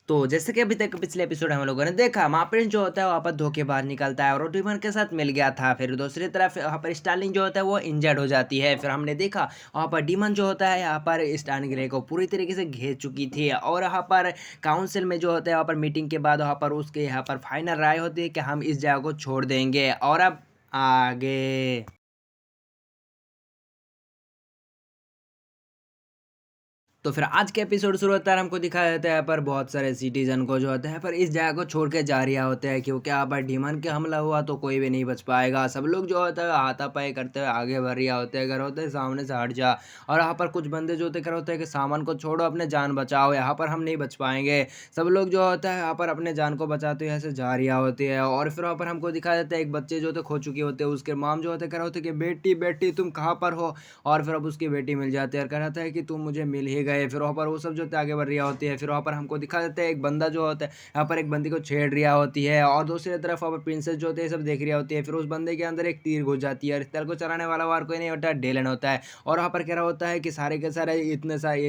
तो जैसे कि अभी तक पिछले एपिसोड हम लोगों ने देखा, महाप्रिंस जो होता है वहाँ पर धोखेबाज निकलता है और वो डीमन के साथ मिल गया था। फिर दूसरी तरफ वहाँ पर स्टार्लिंग जो होता है वो इंजर्ड हो जाती है। फिर हमने देखा वहाँ पर डीमन जो होता है यहाँ पर स्टार्लिंग ग्रे को पूरी तरीके से घेर चुकी थी और यहाँ पर काउंसिल में जो होता है वहाँ पर मीटिंग के बाद वहाँ पर उसके यहाँ पर फाइनल राय होती है कि हम इस जगह को छोड़ देंगे। और अब आगे तो फिर आज के एपिसोड शुरू होता है, हमको दिखाया जाता है यहाँ पर बहुत सारे सिटीजन को जो होता है पर इस जगह को छोड़ के जा रहा होता है, क्योंकि यहाँ पर डीमन के हमला हुआ तो कोई भी नहीं बच पाएगा। सब लोग जो होता है हाथापाई करते हुए आगे बढ़ रहा होते हैं, अगर होते हैं सामने से हट जा। और यहाँ पर कुछ बंदे जो होते कर होते हैं कि सामान को छोड़ो, अपने जान बचाओ, यहाँ पर हम नहीं बच पाएंगे। सब लोग जो होता है यहाँ पर अपने जान को बचाते हुए ऐसे जा रहा होती है। और फिर वहाँ पर हमको दिखाया जाता है एक बच्चे जो होते खो चुके होते हैं, उसके माम जो होते कर होते कि बेटी बेटी तुम कहाँ पर हो। और फिर अब उसकी बेटी मिल जाती है और कहता है कि तुम मुझे मिल ही गए। फिर वहाँ पर वो सब जो होता है आगे बढ़ रही होती है। फिर वहाँ पर हमको दिखा देते हैं एक बंदा जो होता है यहाँ पर एक बंदी को छेड़ रहा होती है और दूसरी तरफ वहाँ पर प्रिंसेस जो होते हैं सब देख रही होती है। फिर उस बंदे के अंदर एक तीर घुस जाती है और इस तीर को चलाने वाला और कोई नहीं होता है, डेलन होता है। और वहाँ पर कह रहा होता है कि सारे के सारे इतने सारे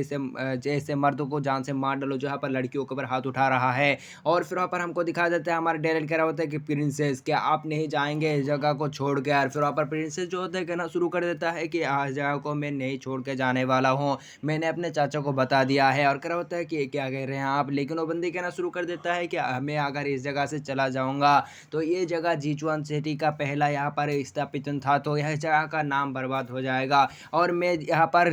ऐसे मर्दों को जान से मार डालो जो यहाँ पर लड़कियों के ऊपर हाथ उठा रहा है। और फिर वहाँ पर हमको दिखा देता है हमारा डेलन कह रहा होता है कि प्रिंसेस क्या आप नहीं जाएंगे इस जगह को छोड़ के। और फिर वहाँ पर प्रिंसेस जो होता है कहना शुरू कर देता है कि इस जगह को मैं नहीं छोड़ के जाने वाला हूँ, मैंने अपने चाचा को बता दिया है। और कह रहा होता है कि क्या कह रहे हैं आप, लेकिन वो बंदी कहना शुरू कर देता है कि मैं अगर इस जगह से चला जाऊंगा तो ये जगह जीचुआन सिटी का पहला यहाँ पर स्थापित था, तो यह जगह का नाम बर्बाद हो जाएगा। और मैं यहाँ पर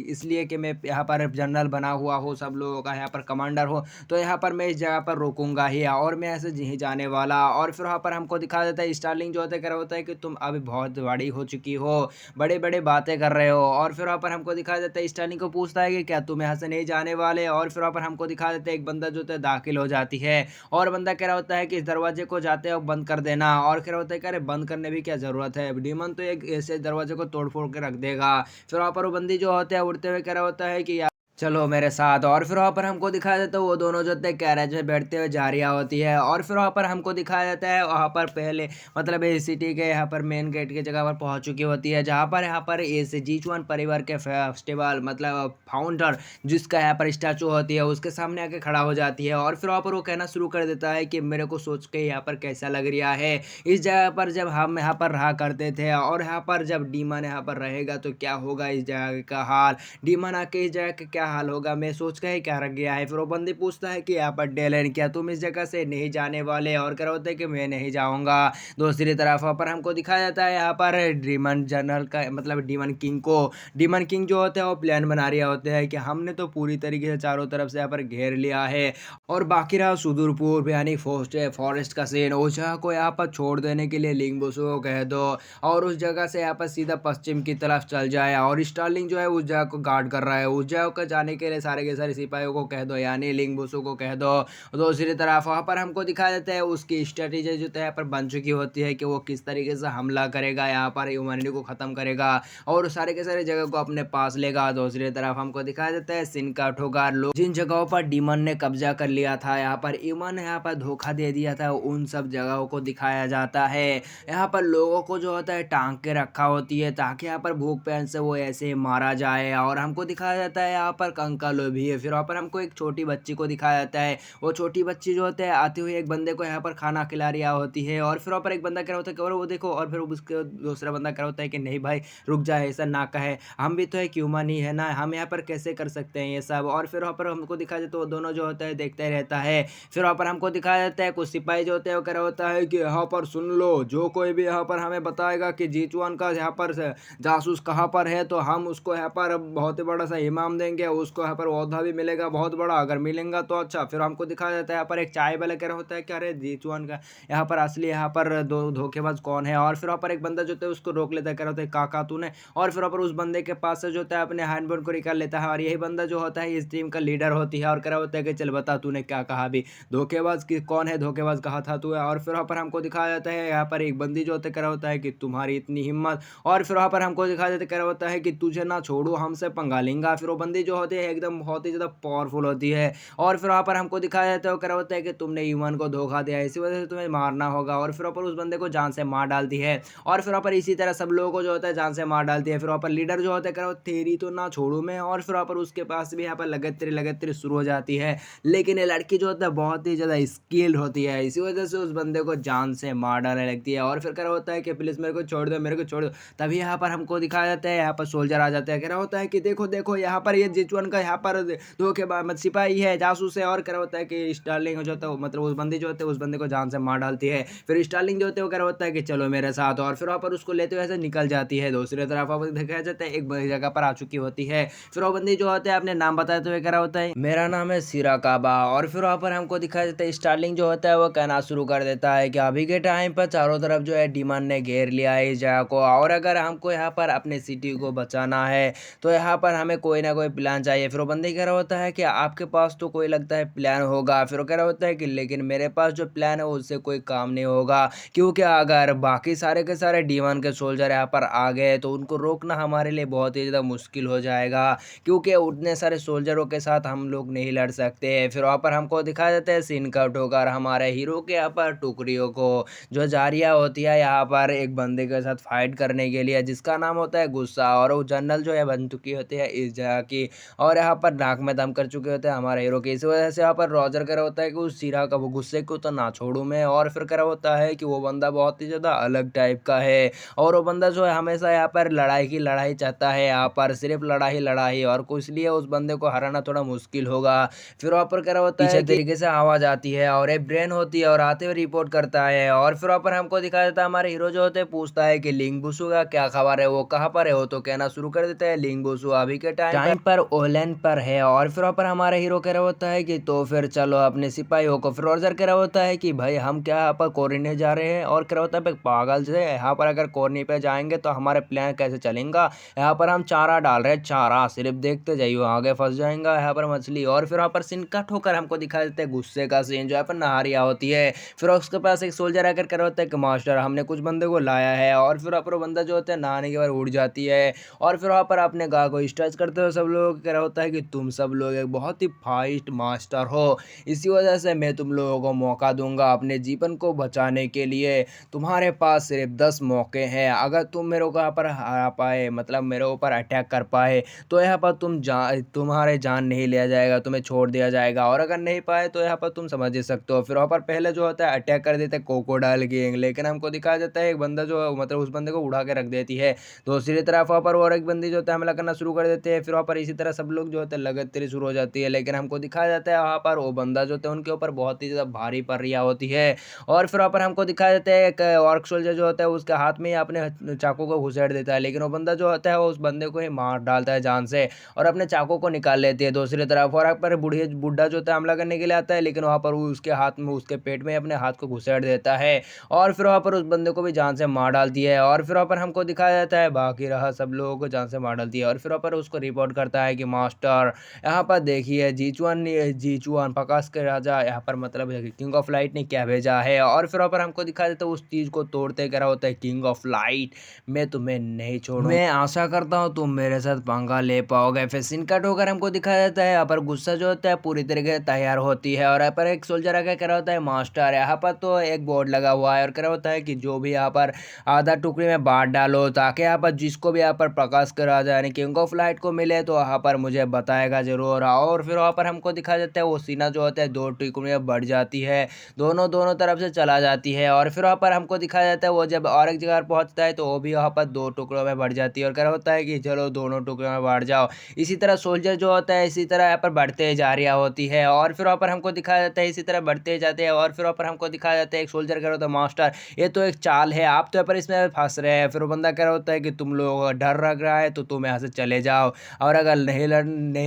इसलिए कि मैं यहाँ पर जनरल बना हुआ हूँ, सब लोगों का यहाँ पर कमांडर हूँ, तो यहाँ पर मैं इस जगह पर रोकूंगा ही और मैं ऐसे नहीं जाने वाला। और फिर वहाँ पर हमको दिखा देता है स्टार्लिंग जो होता है कह रहा होता है कि तुम अभी बहुत बड़ी हो चुकी हो, बड़े बड़े बातें कर रहे हो। और फिर वहाँ पर हमको दिखा देता है स्टार्लिंग को पूछता है कि क्या तुम यहाँ से नहीं जाने वाले। और फिर वहाँ पर हमको दिखा देते हैं एक बंदा जो होता है दाखिल हो जाती है और बंदा कह रहा होता है कि इस दरवाजे को जाते हो बंद कर देना। और कह रहा होता है कि अरे बंद करने भी क्या जरूरत है, डीमन तो एक ऐसे दरवाजे को तोड़ फोड़ के रख देगा। फिर वहाँ पर वो बंदी जो होते हैं उड़ते हुए कह रहा होता है कि चलो मेरे साथ। और फिर वहाँ पर हमको दिखाया जाता है वो दोनों जो होते हैं कैरेज में बैठते हुए जा रहा होती है। और फिर वहाँ पर हमको दिखाया जाता है वहाँ पर पहले मतलब इस सिटी के यहाँ पर मेन गेट की जगह पर पहुँच चुकी होती है, जहाँ पर यहाँ पर इस जीचुआन परिवार के फेस्टिवल मतलब फाउंडर जिसका यहाँ पर स्टैचू होती है उसके सामने आके खड़ा हो जाती है। और फिर वहाँ पर वो कहना शुरू कर देता है कि मेरे को सोच के यहाँ पर कैसा लग रहा है, इस जगह पर जब हम यहाँ पर रहा करते थे और यहाँ पर जब डीमन यहाँ पर रहेगा तो क्या होगा इस जगह का हाल, डीमन आके इस जगह का क्या हाल होगा, मैं सोच के ही क्या रख गया है। फिर वो बंदी पूछता है कि यहाँ पर डेलन क्या तुम इस जगह से नहीं जाने वाले। और कह रहा होता है कि मैं नहीं जाऊंगा। दूसरी तरफ वहाँ पर हमको दिखाया जाता है यहाँ पर डीमन जनरल का मतलब डीमन किंग को, डीमन किंग जो होते हैं वो प्लान बना रहे होते हैं कि हमने तो पूरी तरीके से चारों तरफ से यहाँ पर घेर लिया है और बाकी रहा सुदूर पूर्व यानी फॉरेस्ट का सीन, उस जगह को यहाँ पर छोड़ देने के लिए लिंगबुसु को कह दो और उस जगह से यहाँ पर सीधा पश्चिम की तरफ चल जाए। और स्टार्लिंग जो है उस जगह को गार्ड कर रहा है, उस जगह को जाने के लिए सारे के सारे सिपाहियों को कह दो यानी लिंगबुसु को कह दो। दूसरी तरफ वहाँ पर हमको दिखाया जाता है उसकी स्ट्रेटेजी जो है यहाँ पर बन चुकी होती है कि वो किस तरीके से हमला करेगा, यहाँ पर ह्यूमैनिटी को ख़त्म करेगा और सारे के सारे जगह को अपने पास लेगा। दूसरी तरफ हमको दिखाया जाता है सिन का ठोकर लोग जिन जगहों पर डीमन ने कब्जा कर लिया था, यहाँ पर ह्यूमन यहाँ पर धोखा दे दिया था, उन सब जगहों को दिखाया जाता है। यहाँ पर लोगों को जो होता है टांग के रखा होती है ताकि यहाँ पर भूख प्यास से वो ऐसे मारा जाए। और हमको दिखाया जाता है यहाँ पर कंका लोभी है। फिर वहाँ पर हमको एक छोटी बच्ची को दिखाया जाता है, वो छोटी बच्ची जो होते हैं आते हुए एक बंदे को यहाँ पर खाना खिला रही होती है। और फिर वहाँ पर एक बंदा कह रहा होता है कि और वो देखो, और फिर उसके दूसरा बंदा कह रहा होता है कि नहीं भाई रुक जाए, ऐसा ना कहे, हम भी तो एक ह्यूमन ही है ना, हम यहाँ पर कैसे कर सकते हैं ये सब। और फिर वहाँ पर हमको दिखाया जाता है वो दोनों जो होता है देखते ही रहता है। फिर वहाँ पर हमको दिखाया जाता है कुछ सिपाही जो होते हैं वो कह रहा होता है कि यहाँ पर सुन लो, जो कोई भी यहाँ पर हमें बताएगा कि जीचुआन का यहाँ पर जासूस कहाँ पर है तो हम उसको यहाँ पर बहुत ही बड़ा सा इनाम देंगे, उसको यहाँ पर ओहदा भी मिलेगा बहुत बड़ा, अगर मिलेगा तो अच्छा। फिर हमको दिखाया जाता है यहाँ पर एक चाय वाला कह रहा होता है कि अरे जीचुआन का यहाँ पर असली यहाँ पर दो धोखेबाज कौन है। और फिर वहाँ पर एक बंदा जो होता है उसको रोक लेता है, कह रहा होता है काका तूने। और फिर वहाँ पर उस बंदे के पास से जो होता है अपने हैंडबोन को निकाल लेता है और यही बंदा जो होता है इस टीम का लीडर होती है और कह रहा होता है कि चल बता तूने क्या कहा, अभी धोखेबाज की कौन है, धोखेबाज कहा था तू। और फिर वहाँ पर हमको दिखाया जाता है यहाँ पर एक बंदी जो होता है कह रहा होता है कि तुम्हारी इतनी हिम्मत। और फिर वहाँ पर हमको दिखाया जाता है कह रहा होता है कि तुझे ना छोड़ो हमसे पंगा लेंगा। फिर वो बंदी जो होती है एकदम बहुत ही ज़्यादा पावरफुल होती है। और फिर वहाँ पर हमको दिखाया जाता है वो क्या होता है कि तुमने ह्यूमन को धोखा दिया है, इसी वजह से तुम्हें मारना होगा। और फिर वहाँ पर उस बंदे को जान से मार डालती है। और फिर वहाँ पर इसी तरह सब लोगों को जो होता है जान से मार डालती है। फिर वहाँ पर लीडर जो होता है कह रहा तेरी तो ना छोड़ू मैं। और फिर वहाँ पर उसके पास भी यहाँ पर लगत शुरू हो जाती है। लेकिन ये लड़की जो होता है बहुत ही ज़्यादा स्किल्ड होती है, इसी वजह से उस बंदे को जान से मार डालने लगती है। और फिर क्या होता है कि प्लीज़ मेरे को छोड़ दो, मेरे को छोड़ दो। तभी यहाँ पर हमको दिखाया जाता है, यहाँ पर सोल्जर आ जाते हैं, कह रहा होता है कि देखो देखो यहाँ पर ये जिचुअन का यहाँ पर धोखेबाज मत सिपाही है, जासूस है। और कह रहा होता है कि स्टार्लिंग जो होता है मतलब उस बंदी जो होते है उस बंदे को जान से मार डालती है। फिर स्टार्लिंग जो होते है वो कह रहा होता है कि चलो मेरे साथ। और फिर वहाँ पर उसको लेते हुए ऐसे निकल जाती है। दूसरी तरफ वहाँ पर दिखाया जाता है एक बड़ी जगह पर आ चुकी होती है। फिर वो बंदी जो होता है अपने नाम बताते हुए कह रहा होता है मेरा नाम है सिरा काबा। और फिर वहाँ पर हमको दिखाया जाता है स्टार्लिंग जो होता है वो कहना शुरू कर देता है कि अभी के टाइम पर चारों तरफ जो है डीमन ने घेर लिया है इस जगह को, और अगर हमको यहाँ पर अपने सिटी को बचाना है तो यहाँ पर हमें कोई ना कोई प्लान चाहिए। फिर वो बंदी कह रहा होता है कि आपके पास तो कोई लगता है प्लान होगा। फिर वो कह रहा होता है कि लेकिन मेरे पास जो प्लान है उससे कोई काम नहीं होगा, क्योंकि अगर बाकी सारे के सारे डीमन के सोल्जर यहाँ पर आ गए तो उनको रोकना हमारे लिए बहुत ही ज़्यादा मुश्किल हो जाएगा, क्योंकि उतने सारे सोल्जरों के साथ हम लोग नहीं लड़ सकते। फिर वहाँ पर हमको दिखाया जाता है सीन कट होकर हमारे हीरो के यहाँ पर टुकड़ियों को जो जारिया होती है यहाँ पर एक बंदे के साथ फाइट करने के लिए, जिसका नाम होता है गुस्सा। और वो जनरल जो है बन चुकी होती है इस जगह की, और यहाँ पर नाक में दम कर चुके होते हैं हमारे हीरो के। इस वजह से यहाँ पर रॉजर कह रहा होता है कि उस सिरा का वो गुस्से को तो ना छोड़ूं मैं। और फिर कह रहा होता है कि वो बंदा बहुत ही ज़्यादा अलग टाइप का है, और वो बंदा जो है हमेशा यहाँ पर लड़ाई की लड़ाई चाहता है, यहाँ पर सिर्फ लड़ाई लड़ाई, और कुछ इसलिए उस बंदे को हराना थोड़ा मुश्किल होगा। फिर वहाँ पर कह रहा होता है पीछे तरीके से आवाज़ आती है और एक ब्रेन होती है और आते हुए रिपोर्ट करता है। और फिर वहाँ पर हमको दिखाया जाता है हमारे हीरो जो होते हैं पूछता है कि लिंग बुसु का क्या खबर है, वो कहाँ पर है। वो तो कहना शुरू कर देता है लिंग बुसु अभी के टाइम पर ओलेन पर है। और फिर वहाँ पर हमारा हीरो कह रहा होता है कि तो फिर चलो अपने सिपाहियों को। फिर रॉजर कह रहा होता है कि भाई हम क्या यहाँ पर कॉर्नी जा रहे हैं, और कह रहा होता है पागल से यहाँ पर अगर कॉर्नी पे जाएंगे तो हमारे प्लान कैसे चलेगा। यहाँ पर हम चारा डाल रहे हैं, चारा सिर्फ देखते जाइए आगे फंस जाएगा यहाँ पर मछली। और फिर वहाँ पर सीन कट होकर हमको दिखा देते हैं गुस्से का सीन जो यहाँ पर नहारिया होती है। फिर उसके पास एक सोल्जर आकर कह रहा होता है कि मास्टर हमने कुछ बंदे को लाया है। और फिर वहाँ पर बंदा जो होता है नहाने के बाद उड़ जाती है। और फिर वहाँ पर अपने गाय को स्ट्रेच करते हुए सब लोग कह रहा होता है कि तुम सब लोग एक बहुत ही फाइस्ट मास्टर हो, इसी वजह से मैं तुम लोगों को मौका दूंगा अपने जीवन को बचाने के लिए। तुम्हारे पास सिर्फ 10 मौके हैं, अगर तुम मेरे को यहाँ पर हरा पाए मतलब मेरे ऊपर अटैक कर पाए तो यहाँ पर तुम्हारे जान नहीं लिया जाएगा, तुम्हें छोड़ दिया जाएगा। और अगर नहीं पाए तो यहाँ पर तुम समझ ही सकते हो। फिर वहाँ पर पहले जो होता है अटैक कर देते हैं क्रोकोडाइल गैंग, लेकिन हमको दिखाया जाता है एक बंदा जो मतलब उस बंदे को उड़ा के रख देती है। दूसरी तरफ वहाँ पर और एक बंदी जो होता है हमला करना शुरू कर देते हैं। फिर वहाँ पर इसी तरह सब लोग जो होते हैं लगातार शुरू हो जाती है, लेकिन हमको दिखाया जाता है वहाँ पर वो बंदा जो होता है उनके ऊपर बहुत ही ज़्यादा भारी पड़ रही होती है। और फिर वहाँ पर हमको दिखाया जाता है एक ऑर्क सोल्जर जो होता है उसके हाथ में ही अपने चाकू को घुसेड़ देता है, लेकिन वो बंदा जो होता है वो उस बंदे को ही मार डालता है जान से और अपने चाकू को निकाल लेती है। दूसरी तरफ और पर बुढ़ा जो होता है हमला करने के लिए आता है, लेकिन वहाँ पर वो उसके हाथ में उसके पेट में अपने हाथ को घुसेड़ देता है और फिर वहाँ पर उस बंदे को भी जान से मार डालती है। और फिर वहाँ पर हमको दिखाया जाता है बाकी रहा सब लोगों को जान से मार डालती है। और फिर वहाँ पर उसको रिपोर्ट करता है कि मास्टर यहाँ पर देखिए जीचुआन प्रकाश के राजा यहाँ पर मतलब किंग ऑफ लाइट ने क्या भेजा है। और फिर वहाँ पर हमको दिखाया जाता है उस चीज़ को तोड़ते कह रहा होता है किंग ऑफ लाइट मैं तुम्हें नहीं छोड़ूंगा, मैं आशा करता हूँ तुम मेरे साथ पंगा ले पाओगे। फिर सीन कट होकर हमको दिखाया जाता है यहाँ पर गुस्सा जो होता है पूरी तरीके से तैयार होती है और यहाँ पर एक सोल्जर आकर कह रहा होता है मास्टर यहाँ पर तो एक बोर्ड लगा हुआ है और कह रहा होता है कि जो भी यहाँ पर आधा टुकड़ी में बांट डालो ताकि यहाँ पर जिसको भी यहाँ पर प्रकाश का राजा यानी किंग ऑफ लाइट को मिले तो यहाँ पर मुझे बताएगा जरूर। और फिर वहाँ पर हमको दिखाया जाता है वो सीना जो होता है दो टुकड़े में बढ़ जाती है, दोनों तरफ से चला जाती है। और फिर वहाँ पर हमको दिखाया जाता है वो जब और एक जगह पहुँचता है तो वो भी वहाँ पर दो टुकड़ों में बढ़ जाती है और कह रहा होता है कि चलो दोनों टुकड़ों में बढ़ जाओ। इसी तरह सोल्जर जो होता है इसी तरह यहाँ पर बढ़ते जा रही होती है और फिर वहाँ पर हमको दिखाया जाता है इसी तरह बढ़ते जाते हैं। और फिर वहाँ पर हमको दिखाया जाता है एक सोल्जर कह रहा होता है मास्टर ये तो एक चाल है, आप तो यहाँ पर इसमें फंस रहे हैं। फिर वो बंदा कह रहा होता है कि तुम लोगों का डर लग रहा है तो तुम यहाँ से चले जाओ और अगर नहीं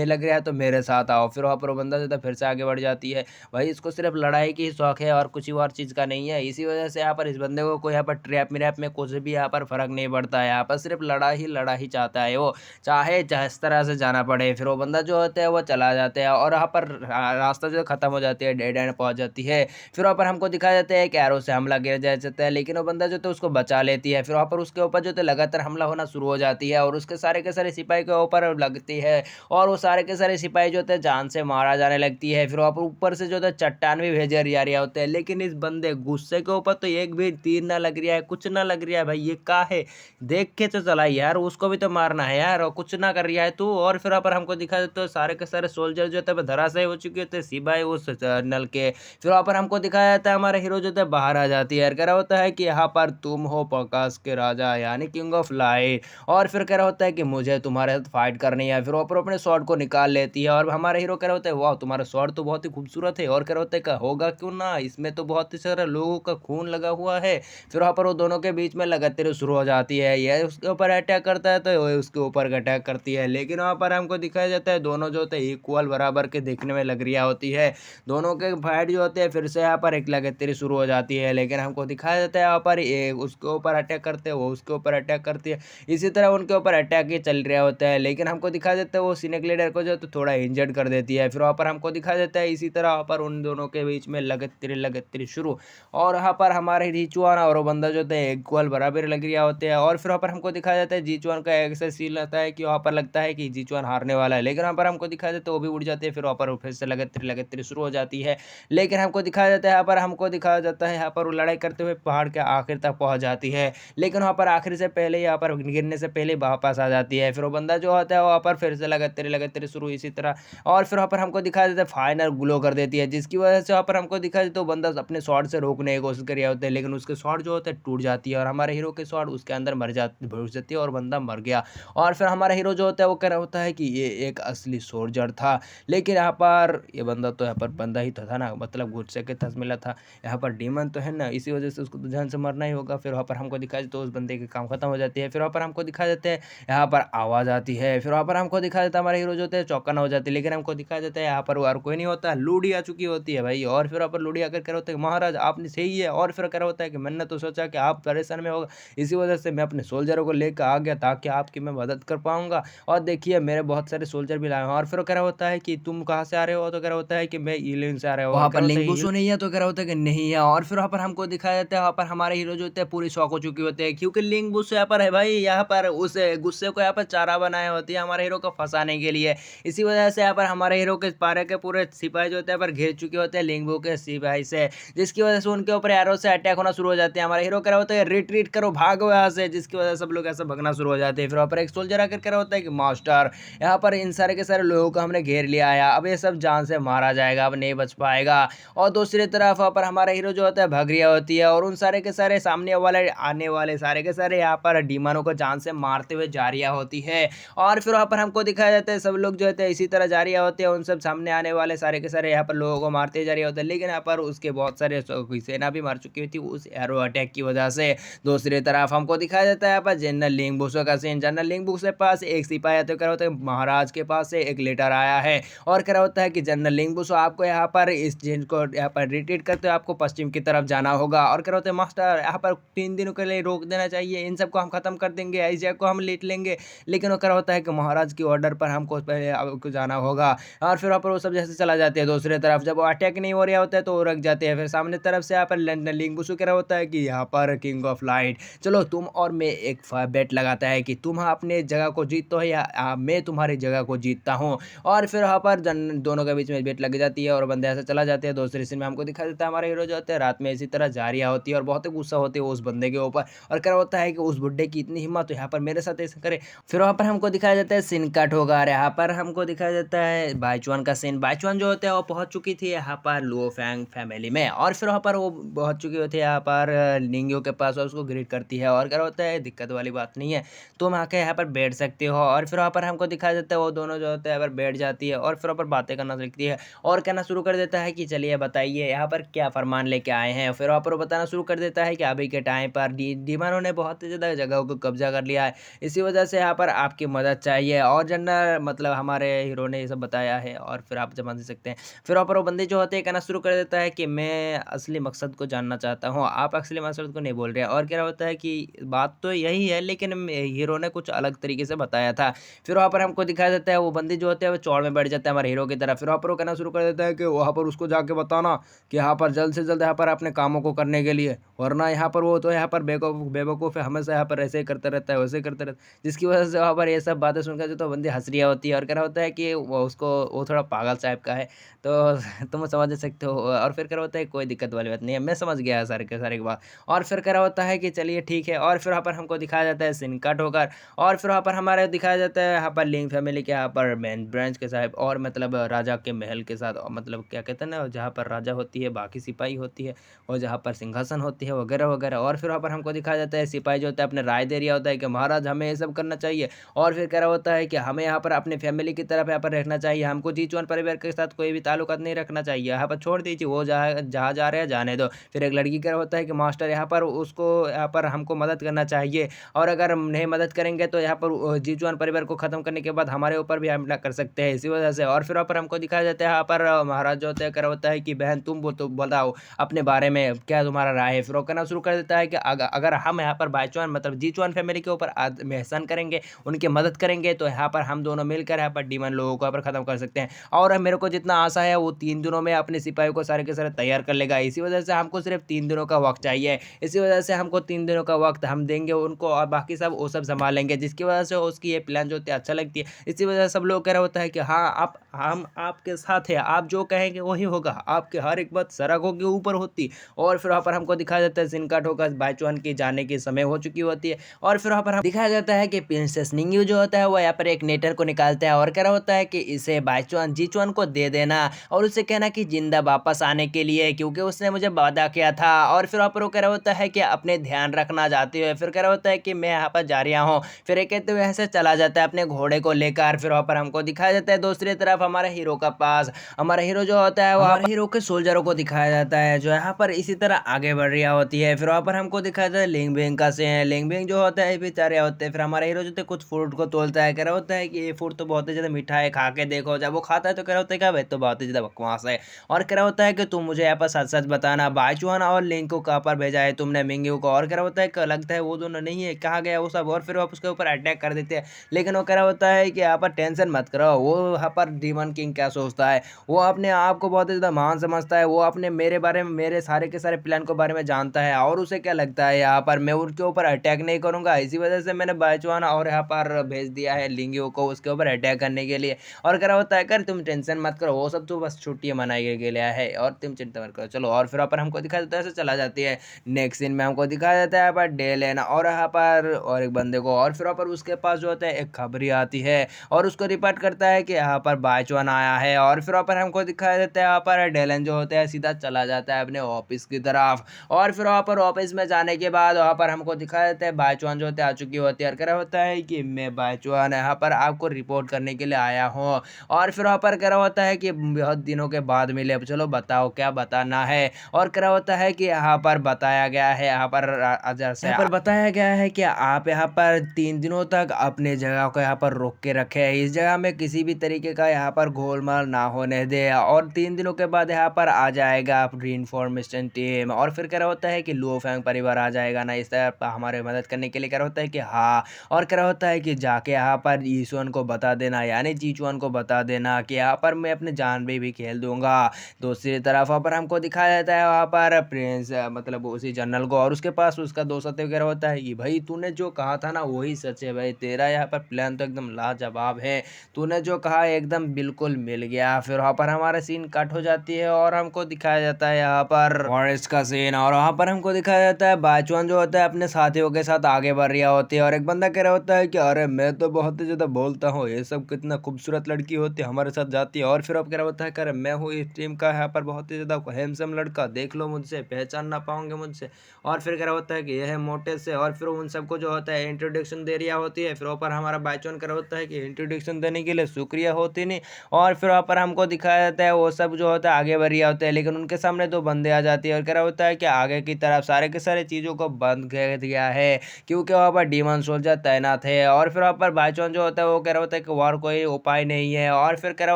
लग रहा है तो मेरे साथ आओ। फिर वहाँ पर वो बंदा जो है फिर से आगे बढ़ जाती है। भाई इसको सिर्फ लड़ाई की शौक है और कुछ और चीज़ का नहीं है, इसी वजह से यहाँ पर इस बंदे को कोई यहाँ पर ट्रैप मिरैप में कुछ भी यहाँ पर फर्क नहीं पड़ता है, यहाँ पर सिर्फ लड़ा ही चाहता है वो, चाहे जिस तरह से जाना पड़े। फिर वो बंदा जो होता है वो चला जाता है और यहाँ पर रास्ता जो खत्म हो जाती है डेड एंड पहुंच जाती है। फिर वहाँ पर हमको दिखाया जाता है एक एरो से हमला गिर जाता है, लेकिन वो बंदा जो है उसको बचा लेती है। फिर वहाँ पर उसके ऊपर जो है लगातार हमला होना शुरू हो जाती है और उसके सारे के सारे सिपाही के ऊपर लगती है और वो सारे के सारे सिपाही जो होते हैं जान से मारा जाने लगती है। फिर वहाँ पर ऊपर से जो होता है चट्टान भी भेजे जा रहा होता है, लेकिन इस बंदे गुस्से के ऊपर तो एक भी तीर ना लग रहा है, कुछ ना लग रहा है भाई, ये का है, देख के तो चला यार, उसको भी तो मारना है यार, और कुछ ना कर रहा है तू। और फिर वहाँ पर हमको दिखा देते तो सारे के सारे सोल्जर जो थे धराशायी हो चुके थे, सिपाही उस नल के। फिर वहाँ पर हमको दिखाया जाता है हमारा हीरो जो था बाहर आ जाती है, कह रहा होता है कि यहाँ पर तुम हो प्रकाश के राजा यानी किंग ऑफ लाइट, और फिर कह रहा होता है कि मुझे तुम्हारे साथ फाइट करनी है। फिर वहाँ पर अपने स्वॉर्ड को निकाल लेती है, और हमारा हीरो कह रहा होता है वाह तुम्हारा स्वॉर्ड तो बहुत ही खूबसूरत है, और कह रहा होता है कि होगा क्यों ना, इसमें तो बहुत ही सारे लोगों का खून लगा हुआ है। फिर वहाँ पर वो दोनों के बीच में लगातार शुरू हो जाती है, यह उसके ऊपर अटैक करता है तो वह उसके ऊपर अटैक करती है, लेकिन वहाँ पर हमको दिखाया जाता है दोनों जो होते हैं इक्वल बराबर के देखने में लग रही होती है। दोनों के फाइट जो होते हैं फिर से यहाँ पर एक लगातार शुरू हो जाती है, लेकिन हमको दिखाया जाता है यहाँ पर ये उसके ऊपर अटैक करते हैं, वो उसके ऊपर अटैक करती है, इसी तरह उनके ऊपर अटैक ही चल रहा होता है। लेकिन हमको दिखा देता है वो सिनेक लीडर को जो तो थोड़ा इंजर्ड कर देती है। फिर वहाँ पर हमको दिखा देता है इसी तरह वहाँ पर उन दोनों के बीच में लगातार शुरू, और यहाँ पर हमारे जीचुआन और वो बंदा जो थे इक्वल बराबर लग रहा होते हैं। और फिर वहाँ पर हमको दिखाया जाता है जीचुआन का ऐसा सीन रहता है कि वहाँ पर लगता है कि जीचुआन हारने वाला है, लेकिन वहाँ पर हमको दिखाया जाता है वो भी उड़ जाते हैं, फिर वहाँ पर फिर से लगातार शुरू हो जाती है। लेकिन हमको दिखाया जाता है यहाँ पर हमको दिखाया जाता है यहाँ पर वो लड़ाई करते हुए पहाड़ के आखिर तक पहुँच जाती है, लेकिन वहाँ पर आखिर से पहले यहाँ पर गिरने से पहले वापस आ जाती है। फिर वो बंदा जो होता है वहाँ पर फिर से लगातार शुरू इसी तरह, और फिर वहाँ पर हमको दिखाया जाता है फाइनल ग्लो कर देती है, जिसकी वजह से वहाँ पर हमको दिखाया जाता है वो बंदा अपने शॉट से रोकने की कोशिश कर रहा होता है, लेकिन उसके शॉट जो होता है टूट जाती है, और हमारे हीरो के शॉट उसके अंदर घुस जाती है और बंदा मर गया। और फिर हमारा हीरो जो होता है वो कह रहा होता है कि ये एक असली सोल्जर था, लेकिन यहाँ पर ये बंदा तो यहाँ पर बंदा ही तो था ना, मतलब गुस्से के तस मिला था, यहाँ पर डीमन तो है ना, इसी वजह से उसको तो जान से मरना ही होगा। फिर वहाँ पर हमको दिखाया तो उस बंदे के काम खत्म हो जाती है। फिर वहाँ पर हमको दिखा देते हैं यहाँ पर आवाज़ आती है, फिर वहाँ पर हमको दिखा देता है हमारे हीरो जो होते हैं चौकन्ना हो जाती है, लेकिन हमको दिखा देता है यहाँ पर और कोई नहीं होता, लूडी आ चुकी होती है भाई। और फिर वहाँ पर लूडी आकर कह रहा होता है कि महाराज आपने सही है, और फिर कह रहा होता है कि मैंने तो सोचा कि आप परेशान में होगा, इसी वजह से मैं अपने सोल्जरों को लेकर आ गया ताकि आपकी मैं मदद कर पाऊंगा, और देखिए मेरे बहुत सारे सोल्जर भी लाए हैं। और फिर कह रहा होता है कि तुम कहाँ से आ रहे हो, तो कह रहा होता है कि मैं इलिन से आ रहा हूँ, वहाँ पर लिंगबुसो नहीं है, तो कह रहा होता है कि नहीं है। और फिर वहाँ पर हमको दिखाया जाता है वहाँ पर हमारे हीरो जो होते हैं पूरी शौक हो चुकी होते हैं, क्योंकि लिंगबुसो यहाँ पर है भाई, यहाँ पर उस गुस्से को यहाँ पर चारा बनाया होती है हमारे हीरो को फंसाने के लिए। इसी वजह से यहाँ पर हमारे हीरो के पारे के पूरे सिपाही जो होते हैं पर घिर चुके होते हैं लिंगबू के सिपाही से, जिसकी वजह से उनके ऊपर एरो से अटैक होना शुरू हो जाते हैं। हमारे हीरो कह रहा होता है रिट्रीट करो, भागो यहाँ से, जिसकी वजह से सब लोग ऐसा भगना शुरू हो जाते हैं। फिर वहाँ पर एक सोल्जर आकर कह रहा होता है कि मास्टर यहाँ पर इन सारे के सारे लोगों को हमने घेर लिया है, अब ये सब जान से मारा जाएगा, अब नहीं बच पाएगा। और दूसरी तरफ वहाँ पर हमारा हीरो जो होता है भाग रहा होती है, और उन सारे के सारे सामने वाले आने वाले सारे के सारे यहाँ पर डीमनों को जान से मारते हुए जा रही होती है। और फिर वहाँ पर हमको दिखाया जाता है सब लोग जो होते हैं इसी तरह जा रही होते हैं, उन सब सामने आने वाले सारे के सारे यहाँ पर लोगों को मारते जा रहे होते हैं, लेकिन यहाँ पर उसके बहुत सारे सेना भी मार चुकी हुई थी उस एरो अटैक की वजह से। दूसरी तरफ हमको दिखाया जाता है यहाँ पर जनरल लिंगबुसो का सीन। जनरल लिंगबुसो के पास एक सिपाही आते कर होता है, महाराज के पास से एक लेटर आया है, और कह रहा होता है कि जनरल लिंगबुसो आपको यहाँ पर इस चेंज को यहाँ पर रिट्रीट करते हुए आपको पश्चिम की तरफ जाना होगा। और कह रहा होता है मास्टर यहाँ पर 3 दिनों के लिए रोक देना चाहिए, इन सबको हम खत्म कर देंगे, एशिया को हम लेट लेंगे, लेकिन वो कह रहा होता है कि महाराज की ऑर्डर पर हमको पहले आपको जाना होगा। और फिर वहाँ पर वो सब जैसे चला जाते हैं। दूसरी तरफ जब वो अटैक नहीं हो रहा होता है तो वो रख जाते हैं। फिर सामने तरफ से यहाँ पर लिंगबुसो कह रहा होता है कि यहाँ पर किंग ऑफ लाइट चलो तुम और मैं एक बेट लगाता है कि तुम अपने जगह को जीतो है या मैं तुम्हारी जगह को जीतता हूँ। और फिर वहाँ पर दोनों के बीच में बेट लग जाती है और बंदे ऐसे चला जाते हैं। दूसरे सीन में हमको दिखा देता है हमारे हीरो जो होते हैं रात में इसी तरह जारिया होती है और बहुत गुस्सा होती है उस बंदे के ऊपर, और कह रहा होता है कि उस बुड्ढे की इतनी हिम्मत तो यहाँ पर मेरे साथ ऐसे करे। फिर वहाँ पर हमको दिखाया जाता है सीन कट होगा, और यहाँ पर हमको दिखाया जाता है बाइचुआन का सीन। बाइचुआन जो होता है वो पहुँच चुकी थी यहाँ पर लुओ फैंग फैमिली में, और फिर वहाँ पर वो पहुँच चुकी होती है यहाँ पर निंग्यो के पास, और उसको ग्रीट करती है और कह रहा होता है दिक्कत वाली बात नहीं है, तुम आके यहाँ पर बैठ सकते हो। और फिर वहाँ पर हमको दिखाया जाता है वो दोनों जो होते हैं यहाँ पर बैठ जाती है, और फिर वहाँ पर बातें करना सीखती है और कहना शुरू कर देता है कि चलिए बताइए यहाँ पर क्या फरमान लेके आए हैं। फिर वहाँ पर वो बताना शुरू कर देता है कि अभी के टाइम पर डीमनों ने बहुत ज़्यादा जगहों को कब्जा कर लिया है, इसी वजह से यहाँ पर आपकी मदद चाहिए। और जनरल मतलब हमारे हीरो ने ये सब बताया है, और फिर आप समझ सकते हैं। फिर वहाँ पर वो बंदे जो होते हैं कहना शुरू कर देता है कि मैं असली मकसद को जानना चाहता हूँ, आप असली मकसद को नहीं बोल रहे हैं। और क्या होता है कि बात तो यही है लेकिन हीरो ने कुछ अलग तरीके से बताया था। फिर वहाँ पर हमको दिखाया जाता है वो बंदे जो होते हैं वो चौड़ में बैठ जाते हैं हमारे हीरो की तरफ। फिर वहाँ पर वो कहना शुरू कर देता है कि वहाँ पर उसको जाके बताना कि यहाँ पर जल्द से जल्द यहाँ पर अपने कामों को करने के लिए, वरना यहाँ पर वो तो यहाँ पर बेवकूफ़ है, हमेशा यहाँ पर ऐसे ही करते रहता है, वैसे ही करते रहता है, जिसकी वजह से वहाँ पर ये सब बातें सुनकर जो तो बंदे बंदी हँस रही होती है और क्या होता है कि वो थोड़ा पागल टाइप का है। तो तुम समझ सकते हो और फिर क्या होता है कोई दिक्कत वाली बात नहीं है, मैं समझ गया सारे के सारे की बात। और फिर क्या होता है कि चलिए ठीक है और फिर वहाँ पर हमको दिखाया जाता है सीन कट होकर और फिर वहाँ पर हमारे दिखाया जाता है यहाँ पर लिंग फैमिली के यहाँ पर मेन ब्रांच के साथ और मतलब राजा के महल के साथ और मतलब क्या कहते हैं ना जहाँ पर राजा होती है, बाकी सिपाही होती है और जहाँ पर सिंहासन होती है वगैरह वगैरह। और फिर वहाँ पर हमको दिखाया जाता है सिपाही जो होता है अपने राय दे दिया होता है कि महाराज हमें ये सब करना चाहिए और फिर क्या होता है कि हमें यहाँ पर अपने फैमिली की तरफ यहाँ पर रहना चाहिए, हमको जीचुआन परिवार के साथ कोई भी ताल्लुकात नहीं रखना चाहिए, यहाँ पर छोड़ दीजिए वो जहाँ जहाँ जा रहे हैं जाने दो। फिर एक लड़की क्या होता है कि मास्टर यहाँ पर उसको यहाँ पर हमको मदद करना चाहिए और अगर हम नहीं मदद करेंगे तो यहाँ पर जीचुआन परिवार को खत्म करने के बाद हमारे ऊपर भी हमला कर सकते हैं इसी वजह से। और फिर वहाँ पर हमको दिखाया जाता है यहाँ पर महाराज जो होते हैं क्या होता है कि बहन तुम तो बताओ अपने बारे में क्या तुम्हारा राय है। फिर वो कहना शुरू कर देता है कि अगर हम यहाँ पर बाईचुआन मतलब जीचुआन फैमिली के ऊपर एहसान करेंगे, उनकी मदद करेंगे तो यहाँ पर हम दोनों मिलकर यहाँ पर डीमन लोगों को यहाँ पर खत्म कर सकते हैं। और मेरे को जितना आशा है वो 3 दिनों में अपने सिपाहियों को सारे के सारे तैयार कर लेगा, इसी वजह से हमको सिर्फ 3 दिनों का वक्त चाहिए, इसी वजह से हमको 3 दिनों का वक्त हम देंगे उनको और बाकी सब वो सब संभालेंगे, जिसकी वजह से उसकी ये प्लान जो होती है अच्छा लगती है। इसी वजह से सब लोग कह रहा होता है कि हाँ आप हम आपके साथ हैं, आप जो कहेंगे वही होगा, आपके हर एक बात सड़कों के ऊपर होती। और फिर वहाँ पर हमको दिखाया जाता है सिनका ठोकर बाईचुआन की जाने की समय हो चुकी होती है और फिर वहाँ पर हम दिखाया जाता है कि प्रिंसेस निंग्यू जो होता है वो यहाँ पर एक नेटर को निकालता है और कह रहा होता है कि इसे बाईचुआन जीचुआन को दे देना और उससे कहना कि जिंदा वापस आने के लिए क्योंकि उसने मुझे वादा किया था। और फिर वहाँ पर वो कह रहा होता है कि अपने ध्यान रखना चाहती है, फिर कह रहा होता है कि मैं यहाँ पर जा रहा हूँ, फिर एक कहते हुए ऐसे चला जाता है अपने घोड़े को लेकर। फिर वहाँ पर हमको दिखाया जाता है दूसरी तरफ हमारे हीरो का पास, हमारा हीरो जो होता है वहाँ पर हीरो के सोल्जरों को दिखाया जाता है जो यहाँ पर इसी तरह आगे बढ़ रही होती है। फिर वहाँ पर हमको दिखाया जाता है लिंग बिंग का सीन, लिंग बिंग जो होता है बेचारे होते हैं। फिर हमारा हीरो जो होता है कुछ फ्रूट को तोलता है, कह रहा होता है कि ये फ्रूट तो बहुत ही ज्यादा मीठा है, खा के देखो। जब वो खाता है तो कह रहा होता है कि तो बहुत ही ज्यादा बकवास है और कह रहा होता है कि तुम मुझे यहाँ पर सच सच बताना बाईचुआन और लिंग को कहाँ पर भेजा है तुमने मिंग्यू को। और कह रहा होता है कि लगता है वो दोनों नहीं है, कहाँ गया वो सब। और फिर आप उसके ऊपर अटैक कर देते हैं, लेकिन वो कह रहा होता है कि यहाँ पर टेंशन मत करो। वो यहाँ पर डीमन किंग क्या सोचता है, वो अपने आप को बहुत ही ज़्यादा महान समझता है, वो अपने मेरे बारे में मेरे सारे के सारे प्लान के बारे में जानता है और उसे क्या लगता है यहाँ पर मैं उनके ऊपर अटैक नहीं करूँगा, इसी वजह से मैंने बाईचुआन और यहाँ पर भेज दिया है लिंग्यू को उसके ऊपर अटैक करने के लिए। और कह रहा होता है कर तुम टेंशन मत करो, वो सब तो बस छुट्टियां मनाने के लिए है और तुम चिंता मत करो चलो। और फिर यहाँ पर हमको दिखाया जाता है ऐसे चला जाती है। नेक्स्ट सीन में हमको दिखाया जाता है यहाँ पर डे लेना और यहाँ पर और एक बंदे को और फिर यहाँ पर उसके पास जो होता है एक खबरी आती है और उसको रिपोर्ट करता है कि यहाँ पर बाईचुआन आया है। और फिर वहाँ पर हमको दिखाया जाता है यहाँ पर डेलन जो होता है सीधा चला जाता है अपने ऑफिस की तरफ। और फिर वहाँ पर ऑफिस में जाने के बाद वहाँ पर हमको दिखाया जाता है बाईचुआन जो होता है आ चुकी होती है और कह होता है कि मैं बाईचुआन यहाँ पर आपको रिपोर्ट करने के लिए आया हूँ। और फिर वहाँ पर कह रहा होता है कि बहुत दिनों के बाद मिले, अब चलो बताओ क्या बताना है। और कह रहा होता है कि यहाँ पर बताया गया है यहाँ पर अजर से यहाँ पर बताया गया है कि आप यहाँ पर 3 दिनों तक अपने जगह को यहाँ पर रोक के रखे, इस जगह में किसी भी तरीके का यहाँ पर गोलमाल ना होने दे और 3 दिनों के बाद यहाँ पर आ जाएगा रीइंफॉर्मेशन टीम। और फिर कह रहा होता है कि लुओ फैंग परिवार आ जाएगा ना इस तरह हमारे मदद करने के लिए, कह रहा होता है कि हाँ। और कह रहा होता है कि जाके यहाँ पर ईसुअन को बता देना यानी जीचुआन को बता देना कि यहाँ पर मैं अपने जान भी खेल दूंगा। दूसरी तरफ वहाँ पर हमको दिखाया जाता है वहाँ पर प्रिंस मतलब उसी जनरल को और उसके पास उसका दोस्त वगैरह होता है कि भाई तूने जो कहा था ना वही सच है भाई, तेरा यहाँ पर प्लान तो एकदम लाजवाब है, तूने जो कहा एकदम बिल्कुल मिल गया। फिर वहाँ पर हमारा सीन कट हो जाती है और हमको दिखाया जाता है यहाँ पर फॉरेस्ट का सीन और वहाँ पर हमको दिखाया जाता है बाईचुआन जो होता है अपने साथियों के साथ आगे बढ़ रहा होती है और एक बंदा कह रहा होता है कि अरे मैं तो बहुत ही ज्यादा बोलता हूँ, ये सब कितना खूबसूरत लड़की होती है हमारे साथ जाती है। और फिर अब कह रहा होता है कर मैं हूँ इस टीम का यहाँ पर बहुत ही ज्यादा हैंडसम लड़का, देख लो मुझसे पहचान ना पाओगे मुझसे। और फिर कह रहा होता है कि यह है मोटे से और फिर उन सबको जो होता है इंट्रोडक्शन दे रहा होती है। फिर ऊपर हमारा बाईचुआन कर होता है कि इंट्रोडक्शन देने के लिए शुक्रिया होती नहीं। और फिर वहाँ पर हमको दिखाया जाता है वो सब जो होता है आगे बढ़ रहा होता है, लेकिन उनके सामने 2 बंदे आ जाती है और कह रहा होता है कि आगे की तरफ सारे के सारे चीज़ों को बंद कर दिया है क्योंकि वहाँ पर डीमन सोल्जर तैनात है। और फिर वहाँ पर बाईचुआन जो होता है वो कह रहा होता है कि और कोई उपाय नहीं है। और फिर कह रहा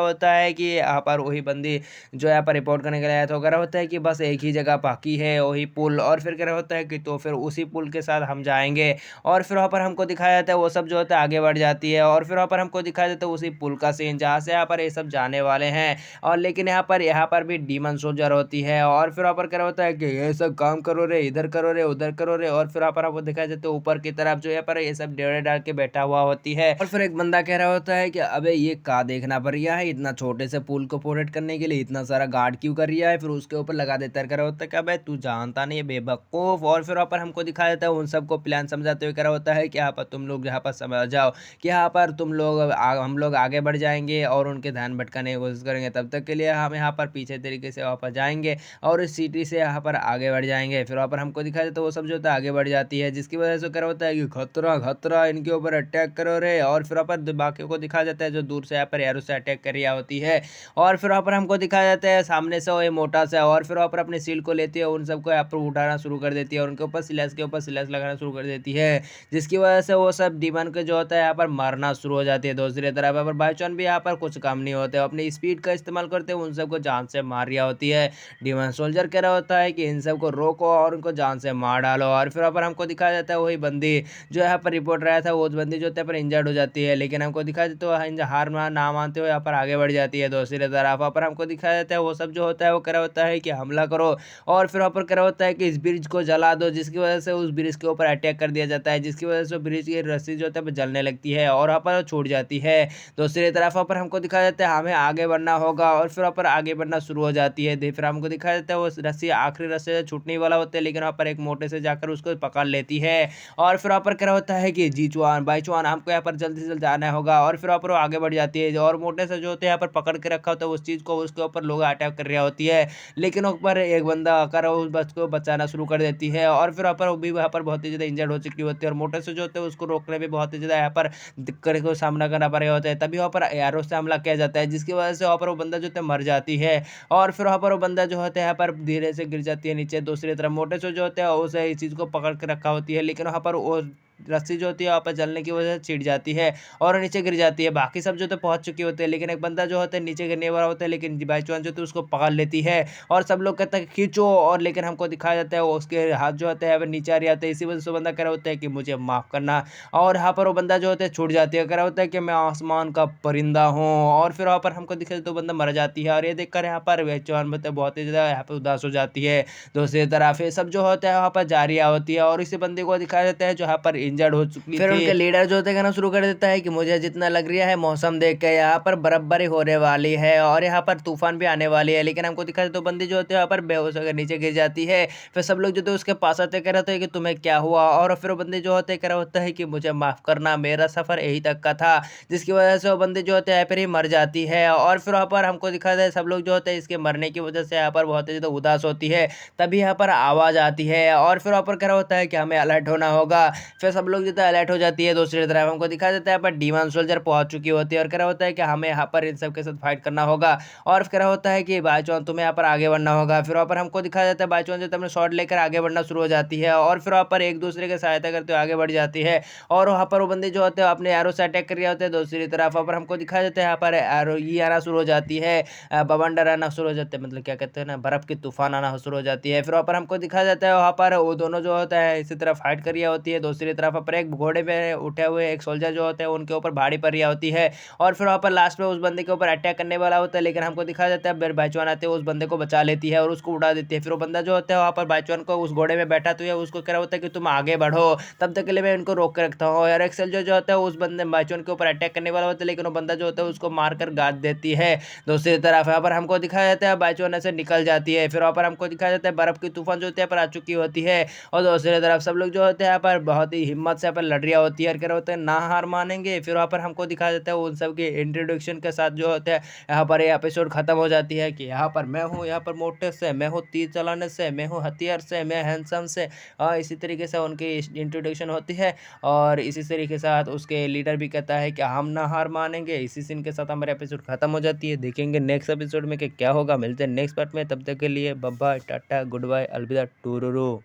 होता है कि यहाँ पर वही बंदी जो यहाँ पर रिपोर्ट करने के लिए आया था, कह रहा होता है कि बस एक ही जगह बाकी है वही पुल। और फिर कह रहा होता है कि तो फिर उसी पुल के साथ हम जाएंगे। और फिर वहाँ पर हमको दिखाया जाता है वो सब जो होता है आगे बढ़ जाती है और फिर वहाँ पर हमको दिखाया जाता है उसी पुल का सीन जहाँ से यहाँ पर ये सब जाने वाले हैं। और लेकिन यहाँ पर भी डीमन सोल्जर होती है और फिर वहाँ पर कह रहा होता है कि ये सब काम करो रे, इधर करो रे, उधर करो रे। और फिर वहाँ पर आपको दिखाया जाता है ऊपर की तरफ जो यहाँ पर ये सब डेरे डाल के बैठा हुआ होती है। और फिर एक बंदा कह रहा होता है कि अबे ये का देखना पड़ रहा है, इतना छोटे से पुल को प्रोटेक्ट करने के लिए इतना सारा गार्ड क्यों कर रहा है। फिर उसके ऊपर लगा देता है, कह रहा होता है कि अबे तू जानता नहीं है बेवकूफ। और फिर वहाँ पर हमको दिखा देता है उन सबको प्लान समझाते हुए, कह रहा होता है कि यहाँ पर तुम लोग यहाँ पर समझ जाओ कि यहाँ पर तुम लोग हम लोग आगे बढ़ जाएंगे और उनके ध्यान भटकाने की कोशिश करेंगे। तब तक के लिए हम यहाँ पर पीछे तरीके से वापस जाएंगे और इस सिटी से यहाँ पर आगे बढ़ जाएंगे। फिर वहाँ पर हमको दिखा देता है वो सब जो होता है आगे बढ़ जाती है, जिसकी वजह से क्या होता है कि खतरा खतरा इनके ऊपर अटैक करो रे। और फिर वहाँ पर बाकियों को दिखा जाता है जो दूर से यहाँ पर एरो से अटैक कर रही होती है। और फिर वहाँ पर हमको दिखाया जाता है सामने से वो मोटा सा, और फिर वहाँ पर अपने सील को लेती है, उन सबको यहाँ पर उठाना शुरू कर देती है और उनके ऊपर स्लैश के ऊपर स्लैश लगाना शुरू कर देती है, जिसकी वजह से वो सब डीमन के जो होता है यहाँ पर मारना शुरू हो जाती है। दूसरी तरफ यहाँ पर बाईचॉन भी यहाँ पर कुछ काम नहीं होते, अपनी स्पीड का इस्तेमाल करते हुए उन सबको जान से मार रही होती है। डीमन सोल्जर कह रहा होता है कि इन सबको रोको और उनको जान से मार डालो। और फिर वहाँ पर हमको दिखाया जाता है वही बंदी जो यहाँ पर रिपोर्ट रहा था, वो बंदी जो यहाँ पर इंजर्ड हो जाती है, लेकिन हमको दिखाया जाता है हार ना मानते हुए यहाँ पर आगे बढ़ जाती है। दूसरी तरफ वहाँ पर हमको दिखाया जाता है वो सब जो होता है वो कह रहा होता है कि हमला करो, और फिर वहाँ पर कह रहा होता है कि इस ब्रिज को जला दो, जिसकी वजह से उस ब्रिज के ऊपर अटैक कर दिया जाता है, जिसकी वजह से ब्रिज की रस्सी जो होता है जलने लगती है और वहाँ पर छूट जाती है। दूसरी तरफ वहाँ पर हमको दिखाया जाता है हमें आगे बढ़ना होगा, और फिर वहाँ पर आगे बढ़ना शुरू हो जाती है। फिर हमको दिखाया जाता है वो रस्सी आखिरी रस्से से छूटने वाला होता है, लेकिन वहाँ पर एक मोटे से जाकर उसको पकड़ लेती है। और फिर वहाँ पर क्या होता है कि जीचुआन बाईचुआन हमको यहाँ पर जल्दी से जल्दी आना होगा, और फिर वहाँ पर वो आगे बढ़ जाती है और मोटे से जो होते हैं यहाँ पर पकड़ के रखा होता है उस चीज़ को, उसके ऊपर लोग अटैक कर रही होती है, लेकिन ऊपर एक बंदा आकर उस बस को बचाना शुरू कर देती है। और फिर वहाँ पर वो भी वहाँ पर बहुत ही ज़्यादा इंजर्ड हो चुकी होती है, और मोटे से जो होते हैं उसको रोकने में बहुत ही ज़्यादा यहाँ पर दिक्कत को सामना करना पड़ रहा होता है। तभी वहाँ पर एरो से हमला किया जाता है, जिसकी वजह से वहाँ पर वो बंदा जो होता है मर जाती है, और फिर वहाँ पर वो बंदा जो होता है यहाँ पर धीरे से गिर जाती है नीचे। दूसरी तरफ मोटे से जो होते हैं उसे इस चीज़ को पकड़ के रखा होती है, लेकिन वहाँ पर वो रस्सी जो होती है वहाँ पर जलने की वजह से छिड़ जाती है और नीचे गिर जाती है। बाकी सब जो तो पहुंच चुके होते हैं, लेकिन एक बंदा जो होता है नीचे गिरने वाला होता है, लेकिन बाईचुआन जो होती है उसको पकड़ लेती है और सब लोग कहते हैं खींचो, और लेकिन हमको दिखाया जाता है उसके हाथ जो होते हैं नीचे आ रहे होते हैं। इसी वजह से बंदा कह रहा होता है कि मुझे माफ़ करना, और यहाँ पर वो बंदा जो होता है छूट जाती है, कह रहा होता है कि मैं आसमान का परिंदा हूँ। और फिर वहाँ पर हमको दिखाई तो बंदा मर जाती है, और ये देखकर यहाँ पर बाईचुआन मतलब बहुत ही ज़्यादा यहाँ पर उदास हो जाती है। दूसरी तरफ ये सब जो होता है वहाँ पर जारी होती है, और इसी बंदे को दिखाया जाता है जो यहाँ पर इंजर्ड हो चुकी फिर उनके लीडर जो होते हैं कहना शुरू कर देता है कि मुझे जितना लग रहा है मौसम देख के यहाँ पर बर्फबारी होने वाली है और यहाँ पर तूफान भी आने वाली है, लेकिन हमको दिखा तो बंदी जो होते हैं यहाँ पर बेहोश होकर नीचे गिर जाती है। फिर सब लोग जो थे उसके पास आते कह रहे थे कि तुम्हें क्या हुआ, और फिर वो बंदी जो होते कह रहा होता है कि मुझे माफ़ करना, मेरा सफ़र यही तक का था, जिसकी वजह से वो बंदी जो होते हैं यहाँ पर ही मर जाती है। और फिर वहाँ पर हमको दिखा है सब लोग जो होते हैं इसके मरने की वजह से यहाँ पर बहुत ही ज़्यादा उदास होती है। तभी यहाँ पर आवाज़ आती है और फिर वहाँ पर कह रहा होता है कि हमें अलर्ट होना होगा। फिर सब लोग जो है अलर्ट हो जाती है। दूसरी तरफ हमको दिखा देता है पर डीमन सोल्जर पहुंच चुकी होती है और कह रहा होता है कि हमें यहाँ पर इन सब के साथ फाइट करना होगा, और कह रहा होता है कि बाईचुआन तुम्हें यहाँ पर आगे बढ़ना होगा। फिर वहाँ पर हमको दिखा जाता है बाईचुआन जो अपने शॉट लेकर आगे बढ़ना शुरू हो जाती है, और फिर वहाँ पर एक दूसरे की सहायता करते हुए आगे बढ़ जाती है, और वहाँ पर वो बंदे जो होते हैं अपने एरो से अटैक कर रहे होते हैं। दूसरी तरफ वहाँ पर हमको दिखा देता है यहाँ पर एरो ये आना शुरू हो जाती है, बवंडर आना शुरू हो जाते हैं, मतलब क्या कहते हैं ना, बर्फ की तूफान आना शुरू हो जाती है। फिर वहाँ पर हमको दिखा जाता है वहाँ पर वो दोनों जो होता है इसी तरफ फाइट कर रही होती है। दूसरी तरफ वहाँ पर एक घोड़े पे उठे हुए एक सोल्जर जो होते हैं उनके ऊपर भारी पड़ रही होती है, और फिर वहाँ पर लास्ट में उस बंदे के ऊपर अटैक करने वाला होता है, लेकिन हमको दिखा जाता है बाईचुआन आते हैं उस बंदे को बचा लेती है और उसको उड़ा देती है। फिर वो बंदा जो होता है वहाँ पर बाईचुआन को उस घोड़े में बैठा तो है उसको कह रहा होता है कि तुम आगे बढ़ो, तब तक के लिए मैं इनको रोक के रखता हूँ। और एक्सेल जो होता है उस बंदे बाईचुआन के ऊपर अटैक करने वाला होता है, लेकिन वो बंदा जो होता है उसको मारकर गाड़ देती है। दूसरी तरफ यहाँ पर हमको दिखाया जाता है बाईचुआन से निकल जाती है। फिर वहाँ पर हमको दिखाया जाता है बर्फ की तूफान जो होती है पर आ चुकी होती है, और दूसरी तरफ सब लोग जो होते हैं यहाँ पर बहुत ही हिम्मत से यहाँ पर लड़ रही होती है और कह रहे होते हैं ना हार मानेंगे। फिर वहाँ पर हमको दिखाया जाता है उन सब के इंट्रोडक्शन के साथ जो होता है यहाँ पर ये एपिसोड खत्म हो जाती है कि यहाँ पर मैं हूँ, यहाँ पर मोटे से, मैं हूँ तीर चलाने से, मैं हूँ हथियार से, मैं हैंडसम से, और इसी तरीके से उनकी इंट्रोडक्शन होती है। और इसी तरीके के साथ उसके लीडर भी कहता है कि हम ना हार मानेंगे। इसी सीन के साथ हमारे एपिसोड खत्म हो जाती है। देखेंगे नेक्स्ट एपिसोड में कि क्या होगा। मिलते हैं नेक्स्ट पार्ट में, तब तक के लिए बाय बाय, टाटा, गुड बाय, अलविदा, टूरूरू।